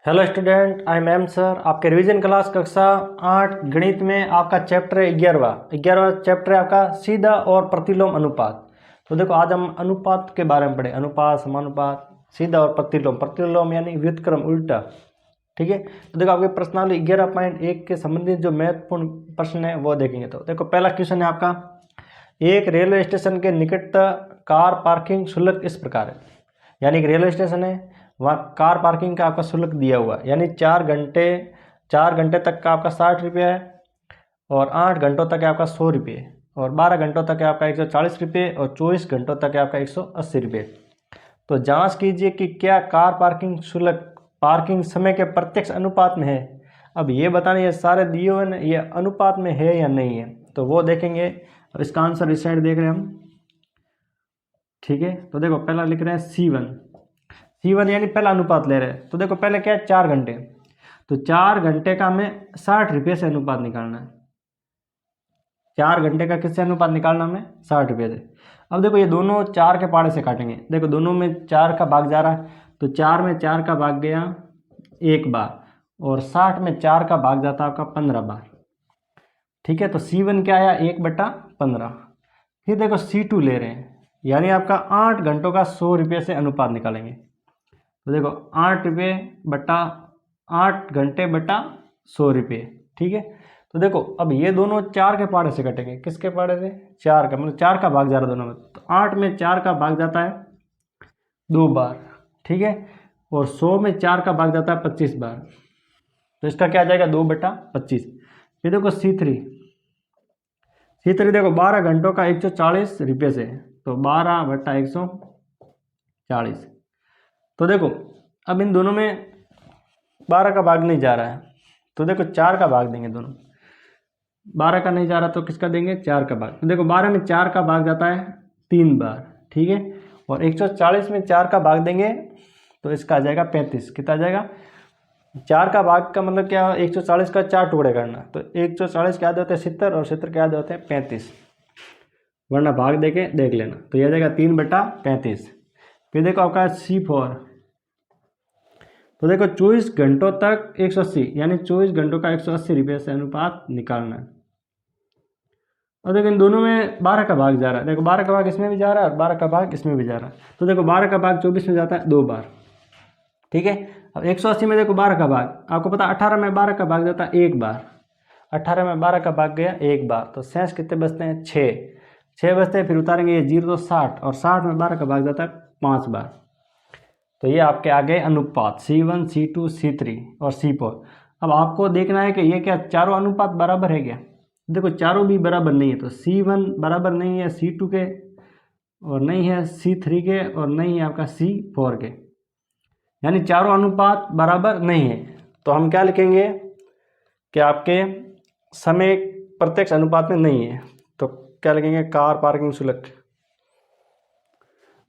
Hello student, I am sir. आपके revision class कक्षा 8 गणित में आपका चैप्टर है 11वां चैप्टर है आपका सीधा और प्रतिलोम अनुपात। तो देखो, आज हम अनुपात के बारे में पढ़े। अनुपात, समानुपात, सीधा और प्रतिलोम। प्रतिलोम यानी व्युत्क्रम, उल्टा। ठीक है। तो देखो, आपके प्रश्नावली 11.1 के संबंधित जो महत्वपूर्ण प्रश्न है वो देखेंगे। तो देखो, पहला क्वेश्चन है आपका, एक रेलवे स्टेशन के निकट कार पार्किंग शुल्क इस प्रकार है। यानी कि रेलवे स्टेशन है, वहाँ कार पार्किंग का आपका शुल्क दिया हुआ है। यानी 4 घंटे तक का आपका 60 रुपये है, और 8 घंटों तक है आपका 100 रुपये, और 12 घंटों तक है आपका 140 रुपये, और 24 घंटों तक है आपका 180 रुपये। तो जांच कीजिए कि क्या कार पार्किंग शुल्क पार्किंग समय के प्रत्यक्ष अनुपात में है। अब ये बताना, ये सारे दिए हुए ये अनुपात में है या नहीं है, तो वो देखेंगे। अब इसका आंसर इस साइड देख रहे हैं हम। ठीक है। तो देखो, पहला लिख रहे हैं C1 यानी पहला अनुपात ले रहे हैं। तो देखो, पहले क्या है, 4 घंटे। तो 4 घंटे का हमें 60 रुपये से अनुपात निकालना है। 4 घंटे का किससे अनुपात निकालना हमें? 60 रुपये से। अब देखो, ये दोनों 4 के पाड़े से काटेंगे। देखो, दोनों में 4 का भाग जा रहा है, तो 4 में 4 का भाग गया एक बार, और 60 में 4 का भाग जाता है आपका 15 बार। ठीक है। तो C1 क्या आया? 1/15। फिर देखो, C2 ले रहे हैं, यानी आपका 8 घंटों का 100 रुपये से अनुपात निकालेंगे। तो देखो, 8 घंटे बटा 100 रुपये। ठीक है। तो देखो, अब ये दोनों 4 के पाड़े से कटेंगे। किसके पाड़े से? 4 का, मतलब 4 का भाग जा रहा है दोनों में। तो 8 में 4 का भाग जाता है 2 बार। ठीक है। और 100 में 4 का भाग जाता है 25 बार। तो इसका क्या आ जाएगा? 2/25। फिर देखो, C3 देखो, 12 घंटों का 140 रुपये से, तो 12/140। तो देखो, अब इन दोनों में 12 का भाग नहीं जा रहा है, तो देखो 4 का भाग देंगे दोनों। 12 का नहीं जा रहा तो किसका देंगे? 4 का भाग। तो देखो, 12 में 4 का भाग जाता है 3 बार। ठीक है। और 140 में 4 का भाग देंगे तो इसका आ जाएगा 35। कितना आ जाएगा? 4 का भाग का मतलब क्या? 140 का 4 टुकड़े करना। तो 140 के आधे होते हैं 70, और 70 के आधे होते हैं 35, वरना भाग दे के देख लेना। तो यह आ जाएगा 3/35। फिर देखो, आपका C4। तो देखो, 24 घंटों तक 180, यानी 24 घंटों का 180 रुपये से अनुपात निकालना है। और देखो, इन दोनों में 12 का भाग जा रहा है। देखो, 12 का भाग इसमें भी जा रहा है, और 12 का भाग इसमें भी जा रहा है। तो देखो, 12 का भाग 24 में जाता है 2 बार। ठीक है। अब 180 में देखो, 12 का भाग आपको पता, 18 में 12 का भाग जाता है 1 बार। 18 में 12 का भाग गया 1 बार, तो शेष कितने बचते हैं? 6 बचते हैं। फिर उतारेंगे ये 0 तो 60, और 60 में 12 का भाग जाता है 5 बार। तो ये आपके आ गए अनुपात C1, C2, C3 और C4। अब आपको देखना है कि ये क्या चारों अनुपात बराबर है क्या? देखो, चारों भी बराबर नहीं है। तो C1 बराबर नहीं है C2 के, और नहीं है C3 के, और नहीं है आपका C4 के। यानी चारों अनुपात बराबर नहीं है। तो हम क्या लिखेंगे कि आपके समय प्रत्यक्ष अनुपात में नहीं है। तो क्या लिखेंगे? कार पार्किंग शुल्क।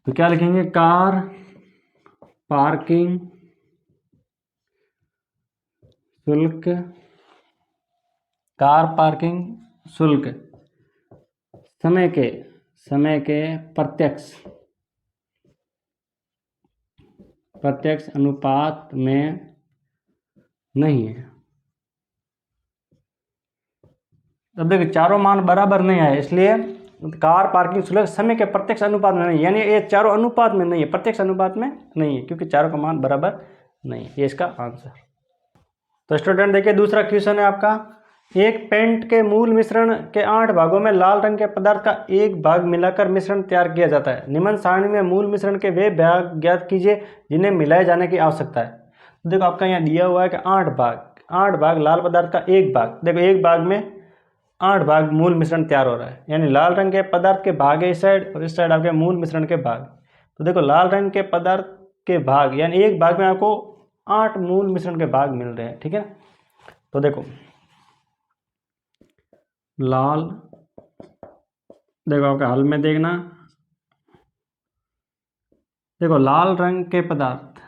तो क्या लिखेंगे? पार्किंग शुल्क, कार पार्किंग शुल्क समय के प्रत्यक्ष अनुपात में नहीं है। अब देखिए, चारों मान बराबर नहीं आए, इसलिए कार पार्किंग शुल्क समय के प्रत्यक्ष अनुपात में नहीं, यानी ये चारों अनुपात में नहीं है, प्रत्यक्ष अनुपात में नहीं है, क्योंकि चारों का मान बराबर नहीं है। ये इसका आंसर। तो स्टूडेंट देखिए, दूसरा क्वेश्चन है आपका, एक पेंट के मूल मिश्रण के 8 भागों में लाल रंग के पदार्थ का एक भाग मिलाकर मिश्रण तैयार किया जाता है। निम्न सारणी में मूल मिश्रण के वे भाग ज्ञात कीजिए जिन्हें मिलाए जाने की आवश्यकता है। तो देखो, आपका यहाँ दिया हुआ है कि 8 भाग लाल पदार्थ का एक भाग। देखो, एक भाग में 8 भाग मूल मिश्रण तैयार हो रहा है, यानी लाल रंग के पदार्थ के भाग है इस साइड, और इस साइड आपके मूल मिश्रण के भाग। तो देखो, लाल रंग के पदार्थ के भाग, यानी एक भाग में आपको 8 मूल मिश्रण के भाग मिल रहे हैं। ठीक है। तो देखो, लाल, देखो आपके हल में देखना, देखो लाल रंग के पदार्थ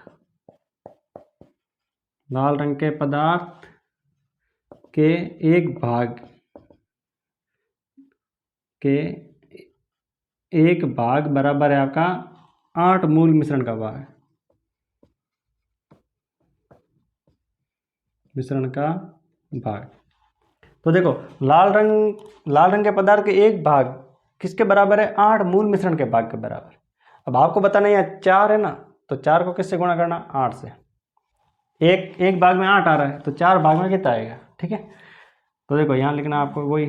के एक भाग बराबर है आपका 8 मूल मिश्रण का भाग। मिश्रण का भाग। तो देखो लाल रंग के पदार्थ के एक भाग किसके बराबर है? 8 मूल मिश्रण के भाग के बराबर। अब आपको बताना है 4 है ना, तो 4 को किससे गुणा करना? 8 से। एक भाग में 8 आ रहा है तो 4 भाग में कितना आएगा? ठीक है, तो देखो यहाँ लिखना आपको वही,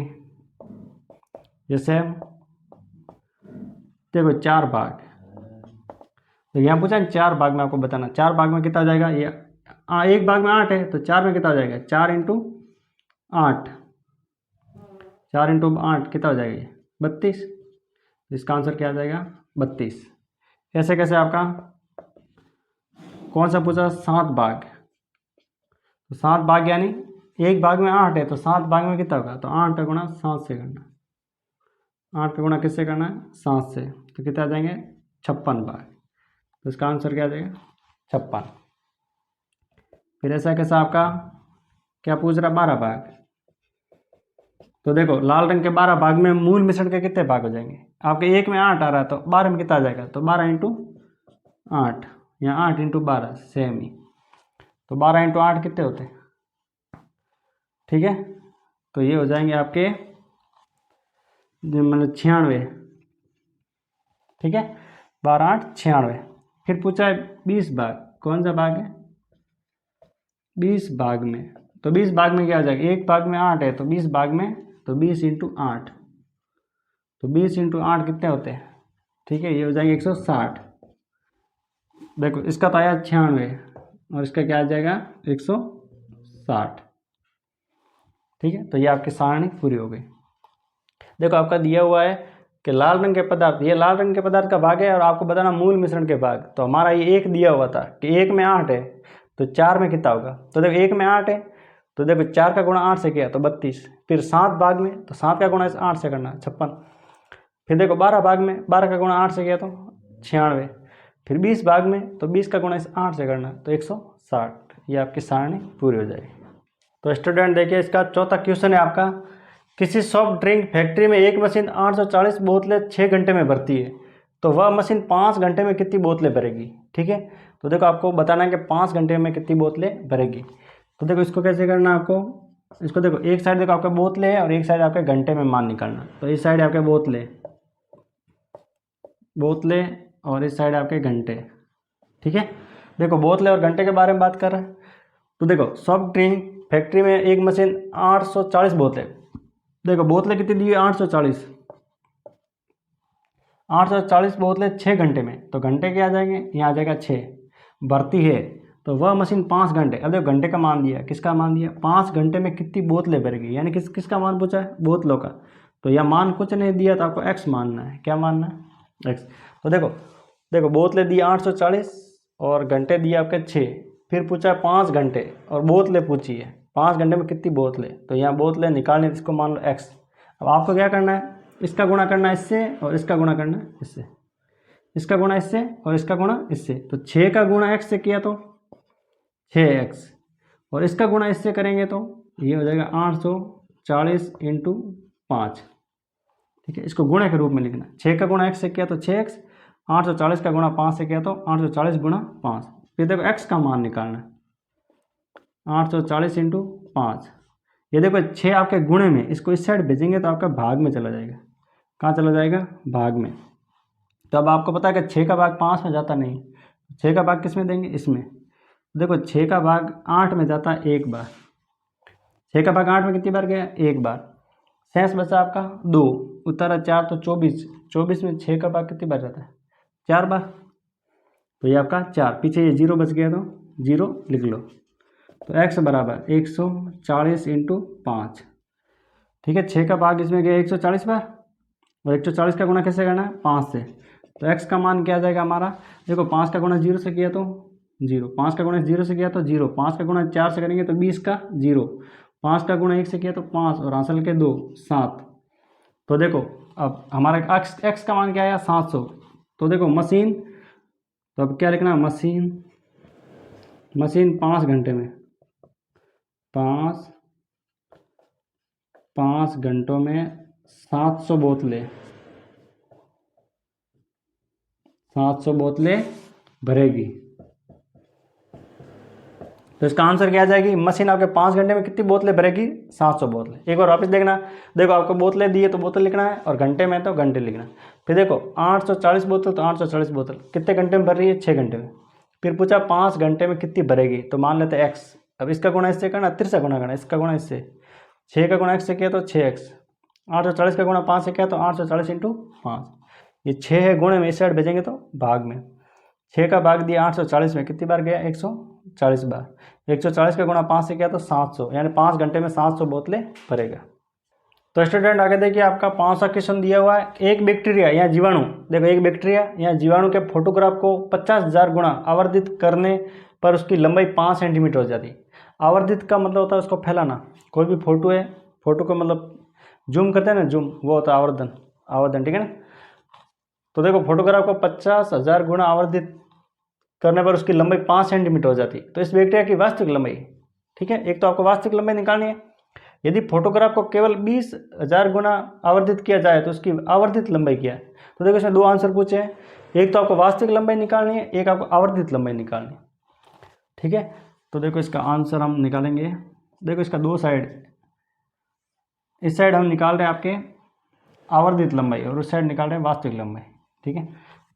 जैसे देखो 4 भाग, तो यहाँ पूछा 4 भाग में आपको बताना, 4 भाग में कितना आ जाएगा? ये एक भाग में 8 है तो 4 में कितना आ जाएगा? 4 इंटू 8, 4 इंटू 8 कितना हो जाएगा? ये 32। इसका आंसर क्या आ जाएगा? 32। कैसे कैसे आपका कौन सा पूछा? 7 भाग, तो 7 भाग यानी एक भाग में 8 है तो 7 भाग में कितना होगा? तो 8 का गुणा 7 से करना, 8 का गुणा किससे करना है? 7 से, तो कितना आ जाएंगे? 56 भाग। तो इसका आंसर क्या आ जाएगा? 56। फिर ऐसा कैसा आपका क्या पूछ रहा? 12 भाग। तो देखो लाल रंग के 12 भाग में मूल मिश्रण के कितने भाग हो जाएंगे? आपके एक में 8 आ रहा है तो 12 में कितना आ जाएगा? तो 12 इंटू 8, या 8 इंटू 12 सेम ही, तो 12 इंटू 8 कितने होते हैं? ठीक है, तो ये हो जाएंगे आपके मतलब 96। ठीक है, 12 8 96। फिर पूछा है 20 भाग, कौन सा भाग है? 20 भाग में, तो 20 भाग में क्या हो जाएगा? एक भाग में 8 है तो 20 भाग में, तो 20 इंटू 8, तो 20 इंटू 8 कितने होते हैं? ठीक है, ये हो जाएंगे 160। देखो इसका तो आया 96 और इसका क्या आ जाएगा? 160। ठीक है, तो ये आपकी सारणी पूरी हो गई। देखो आपका दिया हुआ है कि लाल रंग के पदार्थ, ये लाल रंग के पदार्थ का भाग है और आपको बताना मूल मिश्रण के भाग। तो हमारा ये एक दिया हुआ था कि एक में 8 है तो 4 में कितना होगा? तो देखो एक में 8 है तो देखो 4 का गुणा 8 से किया तो 32। फिर 7 भाग में तो 7 का गुणा 8 से करना 56। फिर देखो 12 भाग में 12 का गुणा 8 से किया तो 96। फिर 20 भाग में तो 20 का गुणा 8 से करना तो 160। ये आपकी सारणी पूरी हो जाएगी। तो स्टूडेंट देखिए इसका चौथा क्वेश्चन है आपका, किसी सॉफ्ट ड्रिंक फैक्ट्री में एक मशीन 840 बोतलें 6 घंटे में भरती है, तो वह मशीन 5 घंटे में कितनी बोतलें भरेगी? ठीक है, तो देखो आपको बताना है कि 5 घंटे में कितनी बोतलें भरेगी। तो देखो इसको कैसे करना है आपको, इसको देखो एक साइड देखो आपके बोतलें है और एक साइड आपके घंटे में मान निकालना। तो इस साइड आपके बोतलें और इस साइड आपके घंटे। ठीक है, देखो बोतलें और घंटे के बारे में बात कर रहे हैं, तो देखो सॉफ्ट ड्रिंक फैक्ट्री में एक मशीन 840 बोतलें, देखो बोतलें कितनी दी है? 840, 840 बोतलें 6 घंटे में, तो घंटे क्या आ जाएंगे? यहाँ आ जाएगा 6, भरती है तो वह मशीन 5 घंटे, अब देखो घंटे का मान दिया, किसका मान दिया? 5 घंटे में कितनी बोतलें भरेगी, यानी किसका मान पूछा है? बोतलों का। तो यह मान कुछ नहीं दिया तो आपको एक्स मानना है। क्या मानना है? एक्स। तो देखो बोतलें दी 840 और घंटे दिए आपके 6, फिर पूछा 5 घंटे और बोतलें पूछी है 5 घंटे में कितनी बोतलें, तो यहाँ बोतलें निकालने, इसको मान लो एक्स। अब आपको क्या करना है? इसका गुणा करना है इससे और इसका गुणा करना है इससे, इसका गुणा इससे और इसका गुणा इससे। तो 6 का गुणा एक्स से किया तो 6x, और इसका गुणा इससे करेंगे तो ये हो जाएगा 840 इंटू 5। ठीक है, इसको गुणे के रूप में लिखना, 6 का गुणा x से किया तो 6x, 840 का गुणा 5 से किया तो 840 गुणा 5। फिर देखो x का मान निकालना है, 840 इंटू 5। ये देखो 6 आपके गुणे में, इसको इस साइड भेजेंगे तो आपका भाग में चला जाएगा। कहाँ चला जाएगा? भाग में। तो अब आपको पता है कि 6 का भाग 5 में जाता नहीं, 6 का भाग किस में देंगे? इसमें। देखो 6 का भाग 8 में जाता है एक बार, 6 का भाग 8 में कितनी बार गया? एक बार। शेष बचा आपका 2, उत्तर है 4 तो 24, 24 में 6 का भाग कितनी बार जाता है? 4 बार। तो ये आपका 4, पीछे ये 0 बच गया तो 0 लिख लो। तो x बराबर 140 इंटू 5। ठीक है, 6 का भाग इसमें गया 140 बार और 140 का गुणा कैसे करना है? 5 से। तो x का मान क्या आ जाएगा हमारा? देखो 5 का गुणा 0 से किया तो 0, 5 का गुणा 0 से किया तो 0, 5 का गुणा 4 से करेंगे तो 20 का 0, 5 का गुणा 1 से किया तो 5 और आंसर के 2 7। तो देखो अब हमारा x का मान क्या आया? 700। तो देखो मशीन, तो अब क्या लिखना? मशीन 5 घंटे में, 5 घंटों में 700 बोतलें भरेगी। तो इसका आंसर क्या आ जाएगी, मशीन आपके 5 घंटे में कितनी बोतलें भरेगी, 700 बोतलें। एक बार वापस देखना, देखो आपको बोतलें दी है तो बोतल लिखना है, और घंटे में तो घंटे लिखना है। फिर देखो 840 बोतल, तो 840 बोतल कितने घंटे में भर रही है, 6 घंटे में। फिर पूछा 5 घंटे में कितनी भरेगी, तो मान लेते हैं एक्स। अब इसका गुणा इससे करना, 30 गुणा करना, इसका गुणा इससे, 6 का गुणा एक्स से किया तो 6x, 840 का गुणा 5 से किया तो 840 इंटू 5। ये 6 है गुणे में, इस साइड भेजेंगे तो भाग में, 6 का भाग दिया 840 में, कितनी बार गया, 140 बार। 140 का गुणा 5 से किया तो 700, यानी 5 घंटे में 700 बोतलें भरेगा। तो स्टूडेंट आगे देखिए, आपका 5सा क्वेश्चन दिया हुआ है। एक बैक्टीरिया या जीवाणु, देखो एक बैक्टीरिया या जीवाणु के फोटोग्राफ को 50,000 गुणा आवर्धित करने पर उसकी लंबाई 5 सेंटीमीटर हो जाती है। आवर्धित का मतलब होता है उसको फैलाना। कोई भी फोटो है, फोटो को मतलब जूम करते हैं ना, जूम, वो होता है आवर्धन, आवर्धन, ठीक है ना। तो देखो फोटोग्राफ को 50,000 गुणा आवर्धित करने पर उसकी लंबाई 5 सेंटीमीटर हो जाती है। तो इस बैक्टीरिया की वास्तविक लंबाई, ठीक है, एक तो आपको वास्तविक लंबाई निकालनी है। यदि फोटोग्राफ को केवल 20,000 गुना आवर्धित किया जाए तो उसकी आवर्धित लंबाई क्या है। तो देखो इसमें 2 आंसर पूछे हैं, एक तो आपको वास्तविक लंबाई निकालनी है, एक आपको आवर्धित लंबाई निकालनी है, ठीक है। तो देखो इसका आंसर हम निकालेंगे। देखो इसका 2 साइड, इस साइड हम निकाल रहे हैं आपके आवर्धित लंबाई और उस साइड निकाल रहे हैं वास्तविक लंबाई, ठीक है।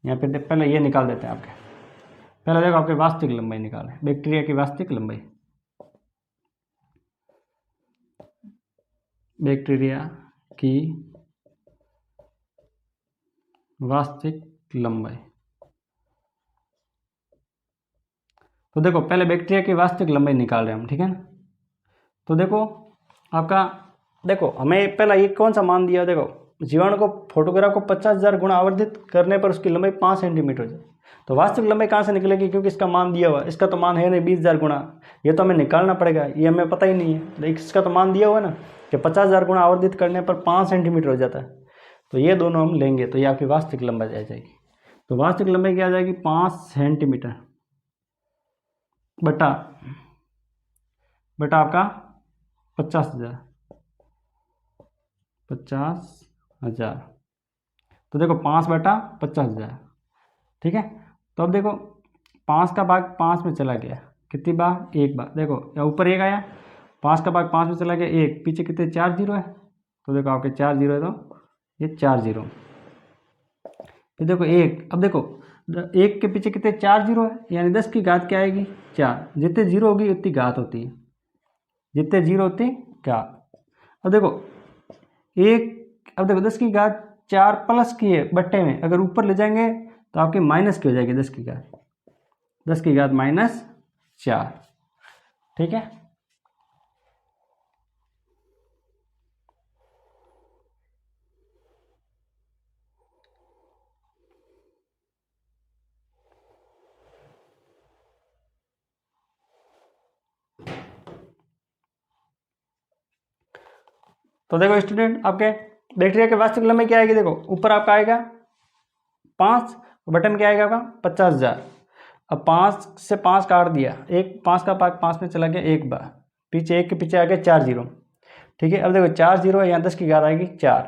यहाँ पे पहले ये निकाल देते हैं आपके, पहले देखो आपके वास्तविक लंबाई निकालें, बैक्टीरिया की वास्तविक लंबाई, बैक्टीरिया की वास्तविक लंबाई। तो देखो पहले बैक्टीरिया की वास्तविक लंबाई निकाल रहे हैं हम, ठीक है ना। तो देखो आपका, देखो हमें पहला ये कौन सा मान दिया, देखो जीवाणु को फोटोग्राफ को 50,000 गुणा आवर्धित करने पर उसकी लंबाई 5 सेंटीमीटर हो जाए। तो वास्तविक लंबाई कहाँ से निकलेगी, क्योंकि इसका मान दिया हुआ, इसका तो मान है नहीं 20,000 गुणा, ये तो हमें निकालना पड़ेगा, ये हमें पता ही नहीं है। लेकिन इसका तो मान दिया हुआ ना कि 50,000 गुणा आवर्धित करने पर 5 सेंटीमीटर हो जाता है। तो ये दोनों हम लेंगे तो ये आपकी वास्तविक लंबाई आ जाएगी। तो वास्तविक लंबाई क्या आ जाएगी, 5 सेंटीमीटर बटा आपका 50,000, 50,000। तो देखो 5 बटा 50,000, ठीक है। तो अब देखो 5 का भाग 5 में चला गया, कितनी बार, 1 बार। देखो या ऊपर 1 आया, 5 का भाग 5 में चला गया 1, पीछे कितने 4 जीरो है। तो देखो आपके 4 जीरो है, तो ये 4 जीरो। फिर देखो 1, अब देखो 1 के पीछे कितने 4 जीरो है, यानी 10 की घात क्या आएगी, 4। जितने जीरो होगी उतनी घात होती है, जितने जीरो होती घात। अब देखो 1, अब देखो 10 की घात 4 प्लस की है बट्टे में, अगर ऊपर ले जाएंगे तो आपकी माइनस की हो जाएगी 10 की घात, 10 की घात -4, ठीक है। तो देखो स्टूडेंट, आपके बैक्टीरिया की वास्तविक लंबाई क्या आएगी, देखो ऊपर आपका आएगा 5, बटन में क्या आएगा आपका 50,000। अब 5 से 5 काट दिया, 5 का भाग 5 में चला गया 1 बार, पीछे 1 के पीछे आ गया 4 जीरो, ठीक है। अब देखो 4 जीरो है, यहाँ 10 की घात आएगी 4।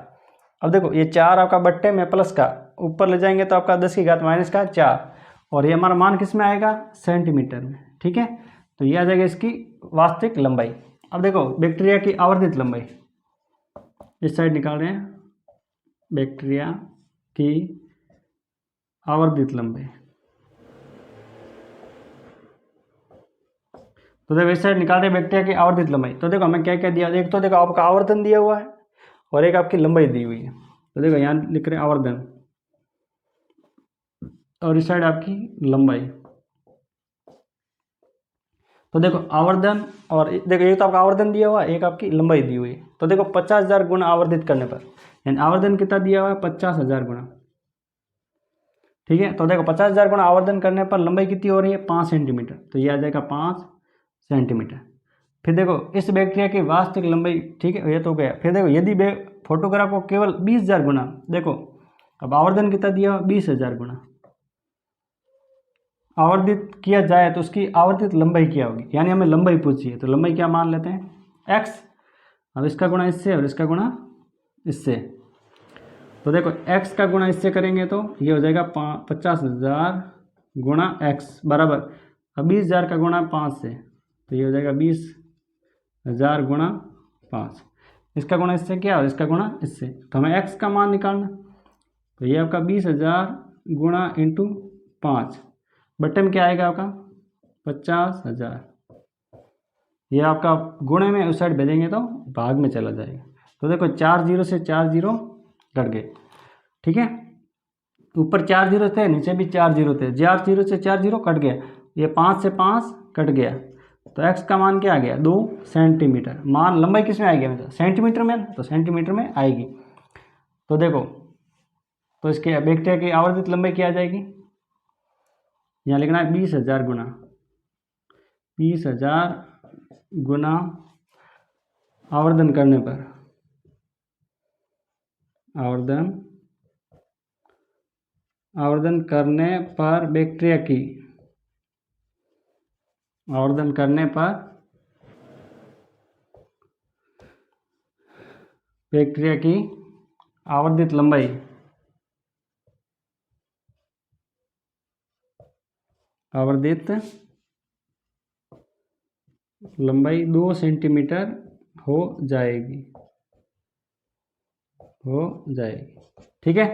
अब देखो ये 4 आपका बट्टे में प्लस का, ऊपर ले जाएंगे तो आपका 10 की घात माइनस का 4, और ये हमारा मान किस में आएगा, सेंटीमीटर में, ठीक है। तो ये आ जाएगा इसकी वास्तविक लंबाई। अब देखो बैक्टीरिया की आवर्धित लंबाई, इस साइड निकाल रहे हैं, बैक्टीरिया की आवर्धित लंबाई। तो देखो इस साइड निकाल रहे हैं बैक्टीरिया की आवर्धित लंबाई। तो देखो हमें क्या क्या दिया, एक तो देखो आपका आवर्धन दिया हुआ है और एक आपकी लंबाई दी हुई है। तो देखो यहाँ लिख रहे हैं आवर्धन और इस साइड आपकी लंबाई। तो देखो आवर्धन और देखो एक तो आपका आवर्धन दिया हुआ है, एक आपकी लंबाई दी हुई है। तो देखो 50,000 गुना आवर्धित करने पर, यानी आवर्धन कितना दिया हुआ है, 50,000 गुना, ठीक है। तो देखो 50,000 गुना आवर्धन करने पर लंबाई कितनी हो रही है, 5 सेंटीमीटर। तो ये आ जाएगा 5 सेंटीमीटर। फिर देखो इस बैक्टीरिया की वास्तविक लंबाई, ठीक है, ये तो गया। फिर देखो यदि फोटोग्राफ को केवल 20,000 गुना, देखो अब आवर्धन कितना दिया हुआ, 20,000 गुना आवर्धित किया जाए तो उसकी आवर्धित लंबाई क्या होगी, यानी हमें लंबाई पूछी है। तो लंबाई क्या मान लेते हैं, x। अब इसका गुणा इससे और इसका गुणा इससे। तो देखो x का गुणा इससे करेंगे तो ये हो जाएगा 50,000 गुणा x बराबर, अब 20,000 का गुणा 5 से, तो ये हो जाएगा 20,000 गुणा 5। इसका गुणा इससे क्या और इसका गुणा इससे, तो हमें x का मान निकालना। तो ये आपका 20,000 गुणा इंटू 5, बट्टे में क्या आएगा आपका 50,000। ये आपका गुणे में उस साइड भेजेंगे तो भाग में चला जाएगा। तो देखो 4 जीरो से 4 जीरो कट गए, ठीक है। ऊपर 4 जीरो थे, नीचे भी 4 जीरो थे, 4 जीरो से 4 जीरो कट गया, ये 5 से 5 कट गया। तो x का मान क्या आ गया 2 सेंटीमीटर। मान लंबाई किस में आएगी मतलब सेंटीमीटर में, तो सेंटीमीटर में आएगी। तो देखो, तो इसके बैक्टीरिया की आवर्धित लंबाई क्या आ जाएगी, यहाँ लिखना है 20,000 गुना 20,000 गुना आवर्धन करने पर, आवर्धन करने पर बैक्टीरिया की, आवर्धन करने पर बैक्टीरिया की आवर्धित लंबाई, आवर्धित लंबाई 2 सेंटीमीटर हो जाएगी, ठीक है।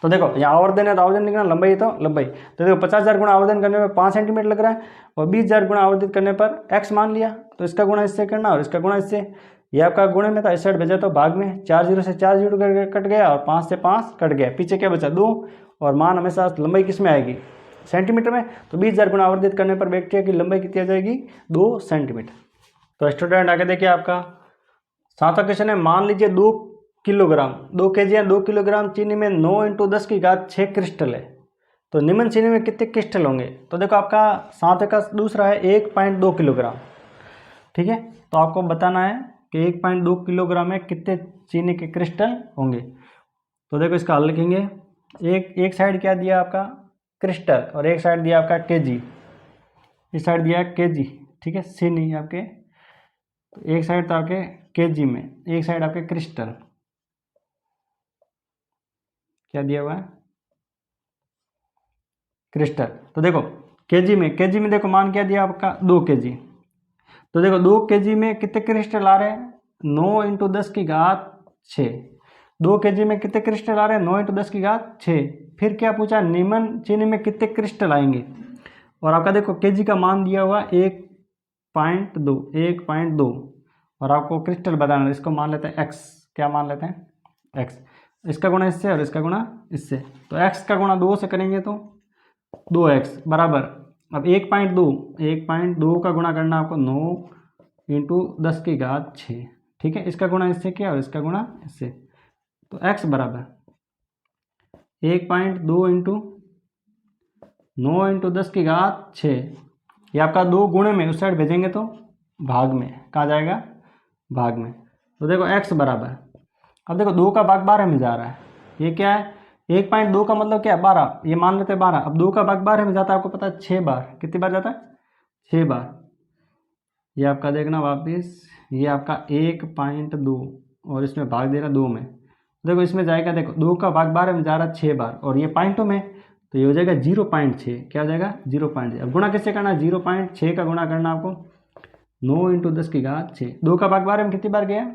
तो देखो यहाँ आवर्धन है तो आवर्धन लिखना, लंबाई है तो लंबाई। तो देखो 50,000 गुणा आवर्धन करने पर 5 सेंटीमीटर लग रहा है, और 20,000 गुणा आवर्धित करने पर x मान लिया, तो इसका गुणा इससे करना और इसका गुणा इससे। ये आपका गुणे में था, इस साइड भेजा तो भाग में, 4 जीरो से 4 जीरो कट गया और 5 से 5 कट गया, पीछे क्या बचा 2, और मान हमेशा लंबाई किस में आएगी सेंटीमीटर में। तो 20,000 गुणा आवर्धित करने पर बैक्टीरिया की लंबाई कितनी आ जाएगी 2 सेंटीमीटर। तो स्टूडेंट आगे देखिए आपका 7वां क्वेश्चन है, मान लीजिए 2 किलोग्राम 2 केजी या 2 किलोग्राम चीनी में 9 × 10⁶ क्रिस्टल है, तो निम्न चीनी में कितने क्रिस्टल होंगे। तो देखो आपका 7 का दूसरा है 1.2 किलोग्राम, ठीक है। तो आपको बताना है कि 1.2 किलोग्राम में कितने चीनी के क्रिस्टल होंगे। तो देखो इसका हल लिखेंगे, एक साइड क्या दिया आपका क्रिस्टल और एक साइड दिया आपका केजी, इस साइड दिया केजी, ठीक है, चीनी आपके, तो एक साइड तो आपके केजी में, एक साइड आपके क्रिस्टल, क्या दिया हुआ है क्रिस्टल। तो देखो केजी में देखो मान क्या दिया आपका 2 केजी। तो देखो 2 केजी में कितने क्रिस्टल आ रहे हैं 9 × 10⁶। 2 केजी में कितने क्रिस्टल आ रहे हैं 9 × 10⁶। फिर क्या पूछा निम्न चीनी में कितने क्रिस्टल आएंगे, और आपका देखो केजी का मान दिया हुआ 1.2 और आपको क्रिस्टल बताना है, इसको मान लेते हैं x, क्या मान लेते हैं x, इसका गुणा इससे और इसका गुणा इससे। तो x का गुणा 2 से करेंगे तो 2x बराबर, अब 1.2 का गुणा करना आपको 9 × 10⁶, ठीक है। इसका गुणा इससे किया और इसका गुणा इससे, तो x बराबर 1.2 × 9 × 10⁶। ये आपका 2 गुणे में उस साइड भेजेंगे तो भाग में, कहाँ जाएगा भाग में। तो देखो x बराबर, अब देखो 2 का भाग 12 में जा रहा है, ये क्या है 1.2 का मतलब क्या है 12, ये मान लेते हैं 12। अब 2 का भाग 12 में जाता है, आपको पता है 6 बार, कितनी बार जाता है 6 बार। ये आपका देखना वापिस, ये आपका 1.2 और इसमें भाग दे रहा 2 में, देखो इसमें जाएगा, देखो 2 का भाग 12 में जा रहा है 6 बार और ये पॉइंटों में, तो ये हो जाएगा 0.6, क्या हो जाएगा 0.6। अब गुणा किससे करना है 0.6 का गुणा करना आपको 9 × 10⁶। 2 का भाग 12 में कितनी बार गया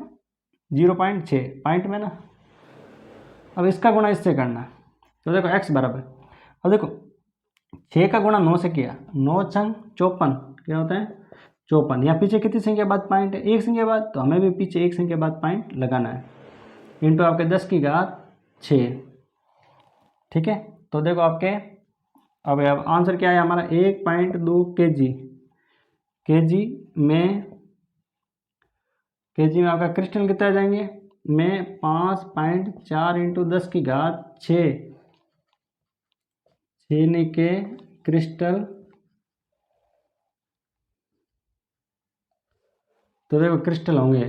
0.6 पॉइंट में ना। अब इसका गुणा इससे करना, तो देखो x बराबर, अब देखो 6 का गुणा 9 से किया, 9 × 54, क्या होता है 54। यहाँ पीछे कितनी संख्या बाद पॉइंट है, एक संख्या बाद, तो हमें भी पीछे एक संख्या बाद पॉइंट लगाना है, इंटू आपके 10⁶, ठीक है। तो देखो आपके अब आंसर क्या है हमारा 1.2 केजी में आपका क्रिस्टल कितना आ जाएंगे में 5.4 × 10⁶ चीनी के क्रिस्टल। तो देखो क्रिस्टल होंगे,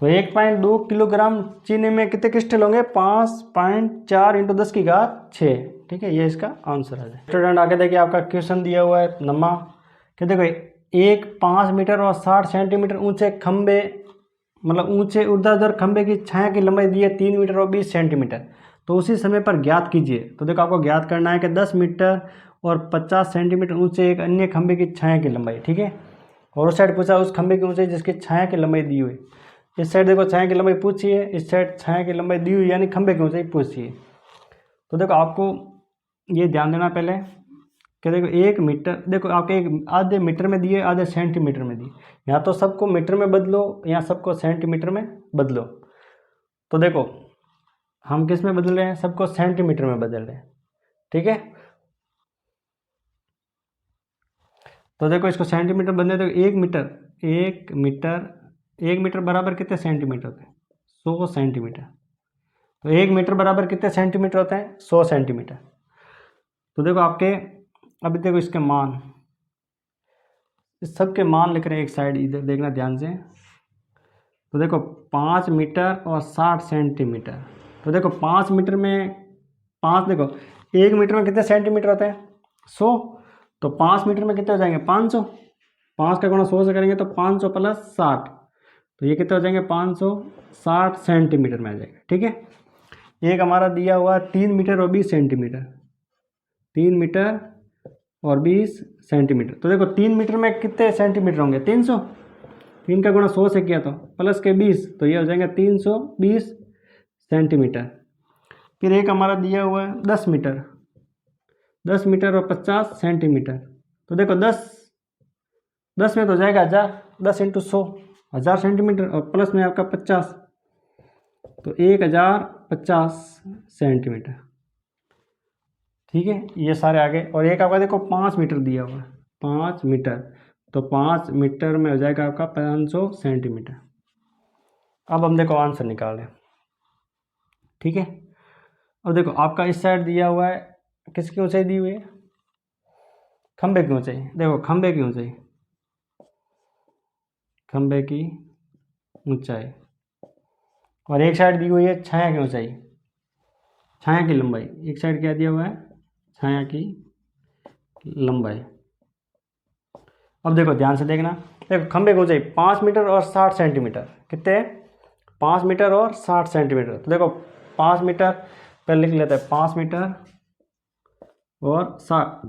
तो 1.2 किलोग्राम चीनी में कितने क्रिस्टल होंगे 5.4 × 10⁶, ठीक है। ये इसका आंसर है। स्टूडेंट आगे देखिए आपका क्वेश्चन दिया हुआ है नम्मा, कि देखो एक 5 मीटर और 60 सेंटीमीटर ऊंचे खंबे, मतलब ऊंचे ऊर्ध्वाधर खंबे की छाया की लंबाई दी है 3 मीटर और 20 सेंटीमीटर, तो उसी समय पर ज्ञात कीजिए। तो देखो आपको ज्ञात करना है कि 10 मीटर और 50 सेंटीमीटर ऊंचे एक अन्य खंभे की छाया की लंबाई, ठीक है। और उस साइड पूछा उस खंभे की ऊंचाई जिसकी छाया की लंबाई दी हुई। इस साइड देखो छाया की लंबाई पूछी है, इस साइड छाया की लंबाई दी हुई, यानी खंभे की ऊंचाई पूछी है। तो देखो आपको ये ध्यान देना पहले कि देखो 1 मीटर, देखो आपके एक आधे मीटर में दिए, आधे सेंटीमीटर में दिए, या तो सबको मीटर में बदलो या सबको सेंटीमीटर में बदलो। तो देखो हम किस में बदल रहे हैं, सबको सेंटीमीटर में बदल रहे हैं, ठीक है। तो देखो इसको सेंटीमीटर बदले तो 1 मीटर बराबर कितने सेंटीमीटर होते हैं, 100 सेंटीमीटर। तो 1 मीटर बराबर कितने सेंटीमीटर होते हैं, 100 सेंटीमीटर। तो देखो आपके अभी देखो इसके मान, इस सब के मान लिख रहे हैं एक साइड, इधर देखना ध्यान से। तो देखो 5 मीटर और 60 सेंटीमीटर। तो देखो 5 मीटर में 5, देखो 1 मीटर में कितने सेंटीमीटर होते हैं, 100। तो 5 मीटर में कितने हो जाएंगे, 500। 5 का गुणा 100 से करेंगे तो 500 प्लस 60, तो ये कितने हो जाएंगे, 560 सेंटीमीटर में आ जाएगा, ठीक है। एक हमारा दिया हुआ 3 मीटर और 20 सेंटीमीटर, 3 मीटर और 20 सेंटीमीटर। तो देखो 3 मीटर में कितने सेंटीमीटर होंगे, 300। 3 का गुणा 100 से किया तो प्लस के 20, तो ये हो जाएंगे 320 सेंटीमीटर। फिर एक हमारा दिया हुआ है 10 मीटर, 10 मीटर और 50 सेंटीमीटर। तो देखो 10 में तो जाएगा 1000, 10 इंटू 100, 1000 सेंटीमीटर, और प्लस में आपका 50, तो 1050 सेंटीमीटर, ठीक है। ये सारे आगे। और एक आपका देखो 5 मीटर दिया हुआ है, 5 मीटर, तो 5 मीटर में हो जाएगा आपका 500 सेंटीमीटर। अब हम देखो आंसर निकाल लें, ठीक है। अब देखो आपका इस साइड दिया हुआ है, किसकी ऊंचाई दी हुई है, खंबे की ऊंचाई। देखो खंबे की ऊंचाई, खंबे की ऊंचाई, और एक साइड दी हुई है छाया की ऊंचाई, छाया की लंबाई। एक साइड क्या दिया हुआ है, छाया की लंबाई। अब देखो ध्यान से देखना, देखो खंबे की ऊंचाई 5 मीटर और 60 सेंटीमीटर, कितने, 5 मीटर और 60 सेंटीमीटर। तो देखो 5 मीटर पहले लिख लेते हैं, 5 मीटर और 60,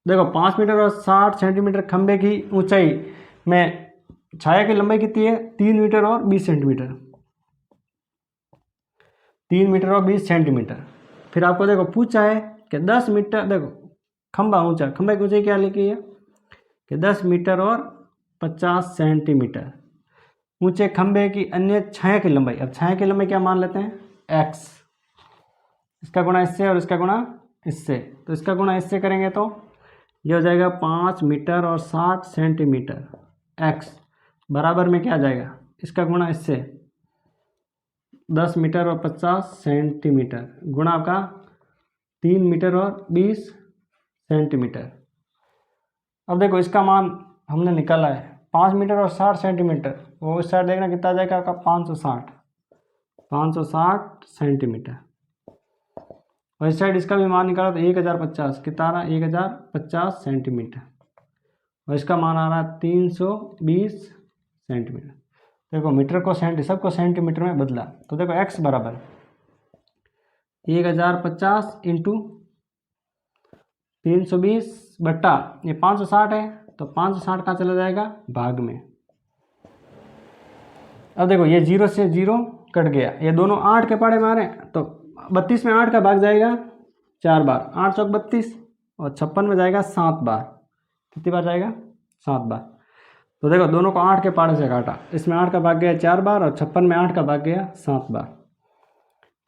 देखो 5 मीटर और 60 सेंटीमीटर खंबे की ऊंचाई में छाया की लंबाई कितनी है, 3 मीटर और 20 सेंटीमीटर, 3 मीटर और 20 सेंटीमीटर। फिर आपको देखो पूछा है कि 10 मीटर, देखो खंबा ऊंचा, खंबे की ऊंचाई क्या लिखी है कि 10 मीटर और 50 सेंटीमीटर ऊंचे खंबे की अन्य छाया की लंबाई। अब छाया की लंबाई क्या मान लेते हैं, x, इसका गुणा इससे और इसका गुणा इससे। तो इसका गुणा इससे करेंगे तो ये हो जाएगा 5 मीटर और 60 सेंटीमीटर, x बराबर में क्या आ जाएगा, इसका गुणा इससे 10 मीटर और 50 सेंटीमीटर, गुणा आपका 3 मीटर और 20 सेंटीमीटर। अब देखो इसका मान हमने निकाला है 5 मीटर और 60 सेंटीमीटर, वो इस साइड देखना कितना आ जाएगा आपका 560 सेंटीमीटर। और इस साइड इसका भी मान निकाला तो 1050, कितना आ रहा है 1050 सेंटीमीटर, और इसका मान आ रहा है 320 सेंटीमीटर। देखो मीटर को सबको सेंटीमीटर में बदला, तो देखो x बराबर 1050 इंटू 320 बट्टा ये 560 है, तो 560 कहाँ चला जाएगा, भाग में। अब देखो ये 0 से 0 कट गया, ये दोनों 8 के पाड़े मारे, तो 32 में 8 का भाग जाएगा 4 बार, 8 चौक 32, और 56 में जाएगा 7 बार। कितनी बार जाएगा, 7 बार। तो देखो दोनों को 8 के पाड़े से काटा, इसमें 8 का भाग गया 4 बार, और 56 में 8 का भाग गया 7 बार,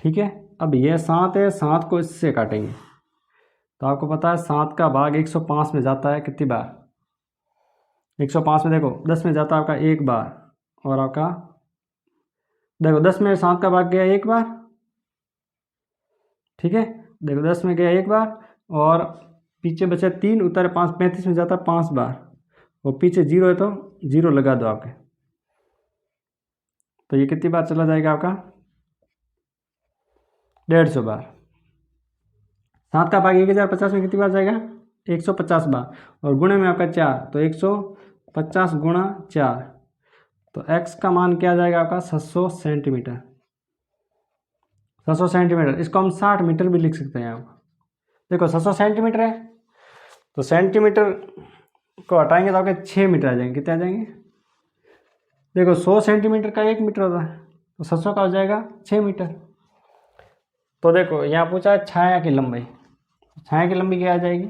ठीक है। अब ये 7 है, 7 को इससे काटेंगे, तो आपको पता है 7 का भाग 105 में जाता है, कितनी बार, 105 में देखो 10 में जाता है आपका 1 बार, और आपका देखो 10 में 7 का भाग गया 1 बार, ठीक है। देखो 10 में गया 1 बार, और पीछे बचे 3, उतर 5, 35 में जाता है 5 बार, और पीछे 0 है तो 0 लगा दो आपके, तो ये कितनी बार चला जाएगा आपका 150 बार। 7 का भाग 1050 में कितनी बार जाएगा, 150 बार, और गुणे में आपका 4, तो 150 गुणा 4, तो x का मान क्या आ जाएगा आपका 700 सेंटीमीटर, 700 सेंटीमीटर। इसको हम 60 मीटर भी लिख सकते हैं। आप देखो 700 सेंटीमीटर है, तो सेंटीमीटर को हटाएंगे तो आपके 6 मीटर आ जाएंगे। कितने आ जाएंगे? देखो 100 सेंटीमीटर का 1 मीटर होता है, तो 700 का हो जाएगा 6 मीटर। तो देखो यहाँ पूछा है छाया की लंबाई। छाया की लंबाई क्या आ जाएगी?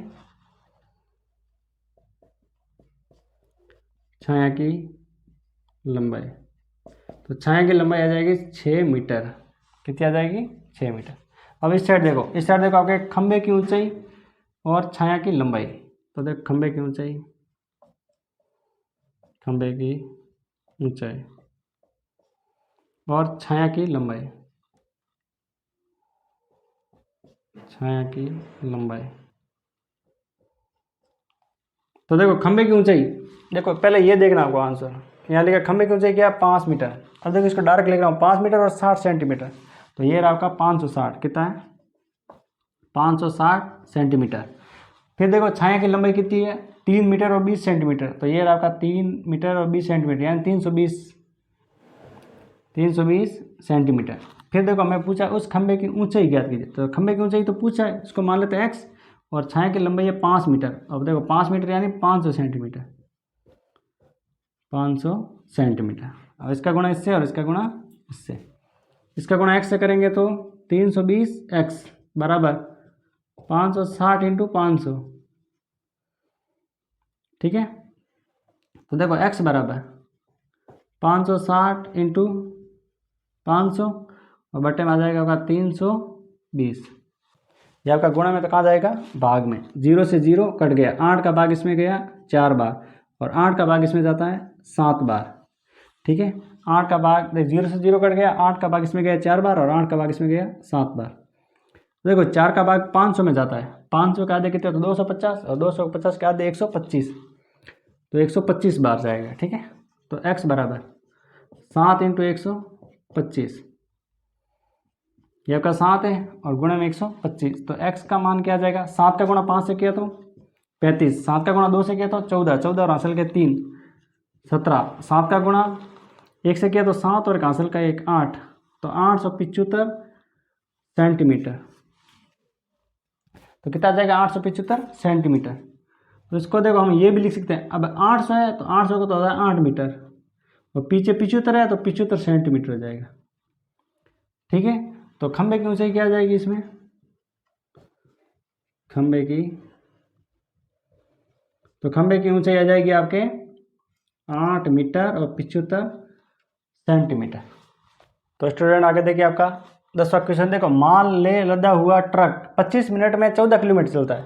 छाया की लंबाई, तो छाया की लंबाई आ जाएगी 6 मीटर। कितनी आ जाएगी? 6 मीटर। अब इस साइड देखो, इस साइड देखो आपके खंबे की ऊंचाई और छाया की लंबाई। तो देखो खंबे की ऊंचाई, खंबे की ऊंचाई और छाया की लंबाई, छाया की लंबाई। तो देखो खंबे की ऊंचाई, देखो पहले ये देखना आपको आंसर। यहाँ लिखा खंबे की ऊंचाई क्या है? 5 मीटर। अब देखो इसको डायरेक्ट लिख रहा हूँ 5 मीटर और 60 सेंटीमीटर। तो ये रहा आपका 560। कितना है? 560 सेंटीमीटर। फिर देखो छाया की लंबाई कितनी है? 3 मीटर और 20 सेंटीमीटर। तो ये रहा आपका 3 मीटर और 20 सेंटीमीटर, यानी 320 सेंटीमीटर। फिर देखो हमें पूछा उस खंबे की ऊंचाई ज्ञात कीजिए। तो खंबे की ऊंचाई तो पूछा है, इसको मान लेते हैं x, और छाया की लंबाई है 5 मीटर। अब देखो 5 मीटर यानी 500 सेंटीमीटर, 500 सेंटीमीटर। अब इसका गुणा इससे और इसका गुणा इससे। इसका गुणा x से करेंगे तो 320x बराबर 560 इंटू 500। ठीक है, तो देखो x बराबर 560 इंटू 500 और बट्टे में आ जाएगा आपका 320। ये आपका गुणा में तो कहाँ जाएगा? भाग में। 0 से 0 कट गया, 8 का भाग इसमें गया 4 बार और 8 का भाग इसमें जाता है 7 बार। ठीक है, 8 का भाग 0 से 0 कट गया, 8 का भाग इसमें गया 4 बार और 8 का भाग इसमें गया 7 बार। देखो 4 का भाग 500 में जाता है, 500 का आधे कितने? तो 250 और 250 के आधे 125, तो 125 बार जाएगा। ठीक है, तो x बराबर 7 इंटू 125, यह आपका 7 है और गुणा में 125। तो x का मान क्या आ जाएगा? 7 का गुणा 5 से किया तो 35, 7 का गुणा 2 से किया तो 14, 14 और हासिल के 3 17, 7 का गुणा 1 से किया तो 7 और हासिल का 1 8, तो 875 सेंटीमीटर। तो कितना आ जाएगा? 875 सेंटीमीटर। तो इसको देखो हम ये भी लिख सकते हैं। अब 800 है तो 800 को तो होता है 8 मीटर और पीछे 75 है तो 75 सेंटीमीटर हो जाएगा। ठीक है, तो खंबे की ऊंचाई क्या आ जाएगी इसमें? खंबे की, तो खंबे की ऊंचाई आ जाएगी आपके 8 मीटर और 75 सेंटीमीटर। तो स्टूडेंट आगे देखिए आपका 10वां क्वेश्चन देखो। मान ले लदा हुआ ट्रक 25 मिनट में 14 किलोमीटर चलता है।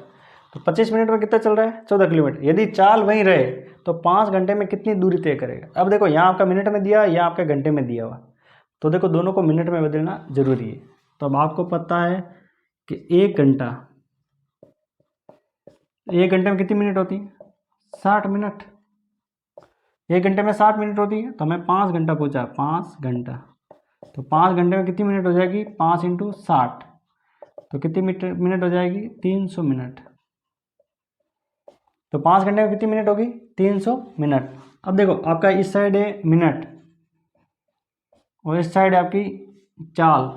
तो 25 मिनट में कितना चल रहा है? 14 किलोमीटर। यदि चाल वहीं रहे तो 5 घंटे में कितनी दूरी तय करेगा? अब देखो यहाँ आपका मिनट में दिया, यहाँ आपके घंटे में दिया हुआ, तो देखो दोनों को मिनट में बदलना जरूरी है। तो अब आपको पता है कि 1 घंटा, 1 घंटे में कितनी मिनट होती है? 60 मिनट। 1 घंटे में 60 मिनट होती है, तो हमें 5 घंटा पूछा, 5 घंटा। तो 5 घंटे में कितनी मिनट हो जाएगी? 5 इंटू 60, तो कितनी मिनट हो जाएगी? 300 मिनट। तो 5 घंटे में कितनी मिनट होगी? 300 मिनट। अब देखो आपका इस साइड है मिनट और इस साइड है आपकी चाल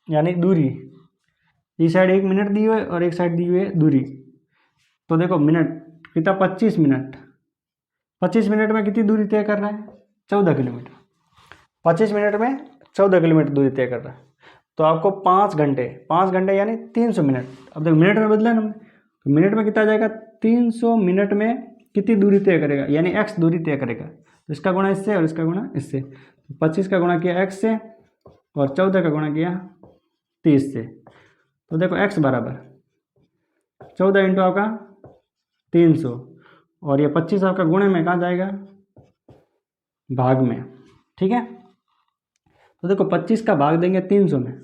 यानी दूरी। इस साइड 1 मिनट दी हुई है और एक साइड दी हुई है दूरी। तो देखो मिनट कितना? 25 मिनट। 25 मिनट में कितनी दूरी तय कर रहा है? 14 किलोमीटर। 25 मिनट में 14 किलोमीटर दूरी तय कर रहा है। तो आपको 5 घंटे यानी 300 मिनट। अब देखो मिनट में बदला है हमने, तो मिनट में कितना आ जाएगा? 300 मिनट में कितनी दूरी तय करेगा? यानी x दूरी तय करेगा। तो इसका गुणा इससे और इसका गुणा इससे। तो 25 का गुणा किया x से और 14 का गुणा किया 30 से। तो देखो x बराबर 14 इंटू आपका 300 और ये 25 आपका गुणे में कहाँ जाएगा? भाग में। ठीक है, तो देखो 25 का भाग देंगे 300 में,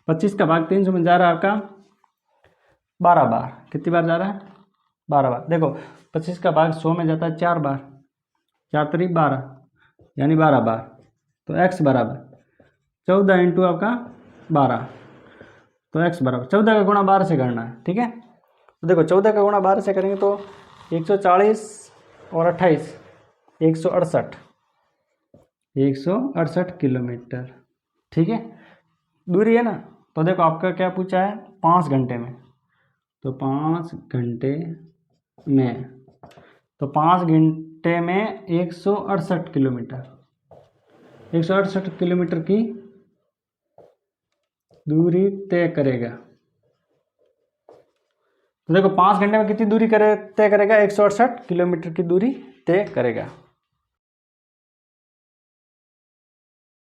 25 का भाग 300 में जा रहा है आपका 12 बार। कितनी बार जा रहा है? 12 बार। देखो 25 का भाग 100 में जाता है 4 बार, 4 त्रिक 12 यानी 12 बार। तो x बराबर 14 इंटू आपका 12, तो x बराबर 14 का गुणा 12 से करना है। ठीक है, तो देखो 14 का गुणा 12 से करेंगे तो 140 और 28 168 किलोमीटर। ठीक है, दूरी है ना। तो देखो आपका क्या पूछा है? 5 घंटे में, तो 5 घंटे में, तो 5 घंटे में 168 किलोमीटर, 168 किलोमीटर की दूरी तय करेगा। तो देखो 5 घंटे में कितनी दूरी तय करेगा? 168 किलोमीटर की दूरी तय करेगा।